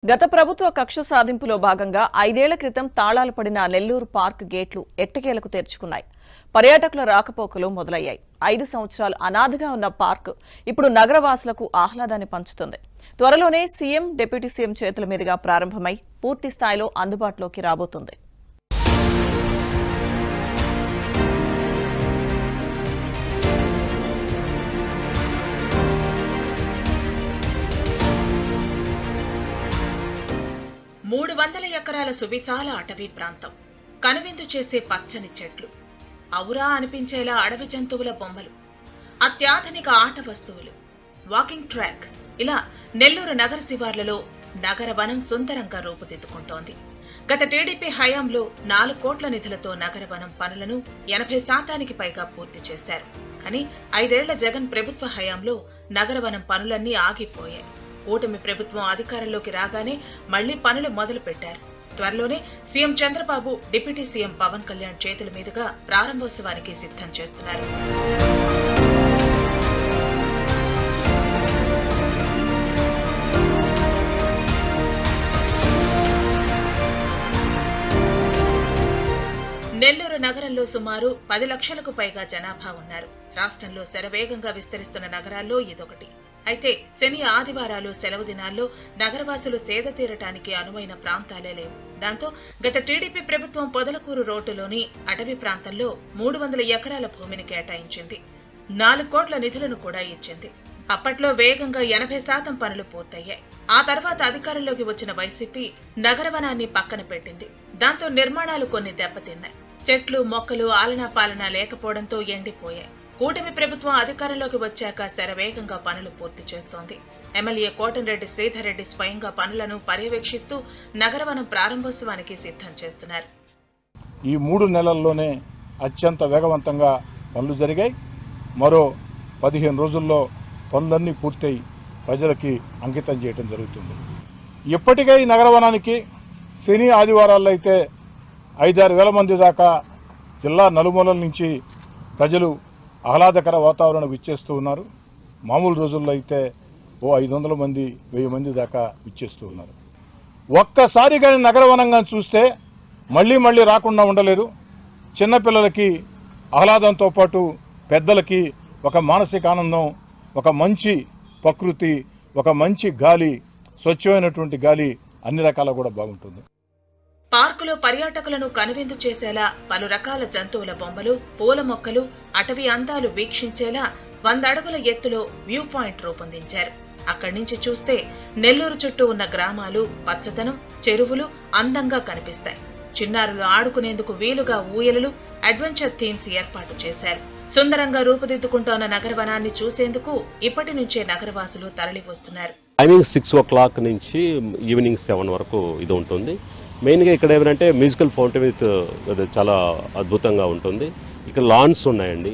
గత ప్రభుత్వ కక్ష సాధింపులో భాగంగా 5 ఏళ్ల క్రితం తాళాలు పడిన నెల్లూరు పార్క్ గేట్లు ఎట్టకేలకు తెరుచుకున్నాయి. పర్యాటకుల రాకపోకలు మొదలయ్యాయి. 5 సంవత్సరాలు అనాథగా ఉన్న పార్క్ ఇప్పుడు నగరవాసులకు ఆహ్లాదాన్ని పంచుతుంది. త్వరలోనే సీఎం, డిప్యూటీ సీఎం చేతుల మీదుగా ప్రారంభమై పూర్తి స్థాయిలో అందుబాటులోకి రాబోతుంది. మూడు 300 ఎకరాల సువిశాల అటవీ ప్రాంతం, కనువిందు చేసే పచ్చని చెట్లు, ఔరా అనిపించేలా అడవి జంతువుల బొమ్మలు, అత్యాధునిక ఆట వస్తువులు, వాకింగ్ ట్రాక్, ఇలా నెల్లూరు నగర శివార్లలో నగరవనం సుందరంగా రూపుదిద్దుకుంటోంది. గత టీడీపీ హయాంలో 4 కోట్ల నిధులతో నగరవనం పనులను 80% పైగా పూర్తి చేశారు. కానీ 5 ఏళ్ల జగన్ ప్రభుత్వ హయాంలో నగరవనం పనులన్నీ ఆగిపోయాయి. కూటమి ప్రభుత్వం అధికారంలోకి రాగానే మళ్లీ పనులు మొదలు పెట్టారు. త్వరలోనే CM Chandrababu, deputy CM Pawan Kalyan చేతుల మీదుగా ప్రారంభోత్సవానికి సిద్ధం చేస్తున్నారు. నెల్లూరు నగరంలో సుమారు 10 లక్షలకు పైగా జనాభా ఉన్నారు. రాష్ట్రంలో శరవేగంగా విస్తరిస్తున్న నగరాల్లో ఇదొకటి. అయితే శని, ఆదివారాలు, సెలవు దినాల్లో నగరవాసులు సేద తీరటానికి అనువైన ప్రాంతాలే లేవు. దాంతో గత టీడీపీ ప్రభుత్వం పొదలకూరు రోడ్డులోని అటవీ ప్రాంతంలో 300 ఎకరాల భూమిని కేటాయించింది. 4 కోట్ల నిధులను కూడా ఇచ్చింది. అప్పట్లో వేగంగా 80% పనులు పూర్తయ్యాయి. ఆ తర్వాత అధికారంలోకి వచ్చిన వైసీపీ నగరవనాన్ని పక్కన పెట్టింది. దాంతో నిర్మాణాలు కొన్ని దెబ్బతిన్నాయి. చెట్లు, మొక్కలు ఆలనా పాలనా లేకపోవడంతో ఎండిపోయాయి. కూటమి ప్రభుత్వం అధికారంలోకి వచ్చాక శరవేగంగా పనులు పూర్తి చేస్తోంది. ఎమ్మెల్యే కోటంరెడ్డి శ్రీధర్ రెడ్డి స్వయంగా పనులను పర్యవేక్షిస్తూ నగరవనం ప్రారంభోత్సవానికి సిద్ధం చేస్తున్నారు. ఈ 3 నెలల్లోనే అత్యంత వేగవంతంగా పనులు జరిగాయి. మరో 15 రోజుల్లో పనులన్నీ పూర్తయి ప్రజలకి అంకితం చేయడం జరుగుతుంది. ఇప్పటికే ఈ నగరవనానికి శని, ఆదివారాల్లో అయితే 5-6 వేల మంది దాకా జిల్లా నలుమూలల నుంచి ప్రజలు ఆహ్లాదకర వాతావరణం విచ్చేస్తూ ఉన్నారు. మామూలు రోజుల్లో అయితే 500 మంది, 1000 మంది దాకా విచ్చేస్తూ ఉన్నారు. ఒక్కసారి కానీ నగరవనంగా చూస్తే మళ్ళీ రాకుండా ఉండలేరు. చిన్నపిల్లలకి ఆహ్లాదంతో పాటు పెద్దలకి ఒక మానసిక ఆనందం, ఒక మంచి ప్రకృతి, ఒక మంచి గాలి, స్వచ్ఛమైనటువంటి గాలి అన్ని రకాల కూడా బాగుంటుంది. పార్కులో పర్యాటకులను కనువిందు చేసేలా పలు రకాల జంతువుల బొమ్మలు, పూల మొక్కలు, అటవీ అందాలు వీక్షించేలా 100 అడుగుల ఎత్తులో వ్యూ పాయింట్ రూపొందించారు. అక్కడి నుంచి చూస్తే నెల్లూరు చుట్టూ ఉన్న గ్రామాలు, పచ్చదనం, చెరువులు అందంగా కనిపిస్తాయి. చిన్నారులు ఆడుకునేందుకు వీలుగా ఊయలలు, అడ్వెంచర్ థీమ్స్ ఏర్పాటు చేశారు. సుందరంగా రూపుదిద్దుకుంటోన్న నగరవనాన్ని చూసేందుకు ఇప్పటి నుంచే నగరవాసులు తరలి వస్తున్నారు. టైమింగ్ 6 o'clock నుంచి ఈవినింగ్ 7 వరకు ఇది ఉంటుంది. మెయిన్గా ఇక్కడ ఏమంటే మ్యూజికల్ ఫౌంటైన్ విత్ చాలా అద్భుతంగా ఉంటుంది. ఇక్కడ లాన్స్ ఉన్నాయండి,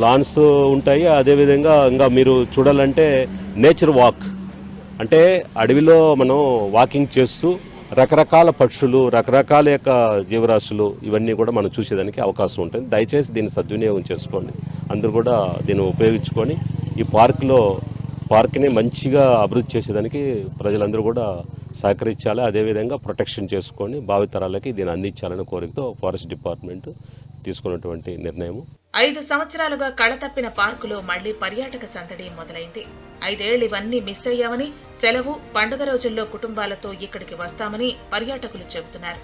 లాన్స్ ఉంటాయి. అదేవిధంగా ఇంకా మీరు చూడాలంటే నేచర్ వాక్, అంటే అడవిలో మనం వాకింగ్ చేస్తూ రకరకాల పక్షులు, రకరకాల యొక్క జీవరాశులు ఇవన్నీ కూడా మనం చూసేదానికి అవకాశం ఉంటుంది. దయచేసి దీన్ని సద్వినియోగం చేసుకోండి. అందరూ కూడా దీన్ని ఉపయోగించుకొని ఈ పార్క్ని మంచిగా అభివృద్ధి చేసేదానికి ప్రజలందరూ కూడా సహకరించాలి. అదేవిధంగా ప్రొటెక్షన్ చేసుకొని భావితరాలకి దీన్ని అందించాలనే కోరికతో ఫారెస్ట్ డిపార్ట్మెంట్ తీసుకున్నటువంటి నిర్ణయం. 5 సంవత్సరాలుగా కళతప్పిన పార్కులో మళ్లీ పర్యాటక సందడి మొదలైంది. 5 ఏళ్లు ఇవన్నీ మిస్ అయ్యామని, సెలవు, పండుగ రోజుల్లో కుటుంబాలతో ఇక్కడికి వస్తామని పర్యాటకులు చెబుతున్నారు.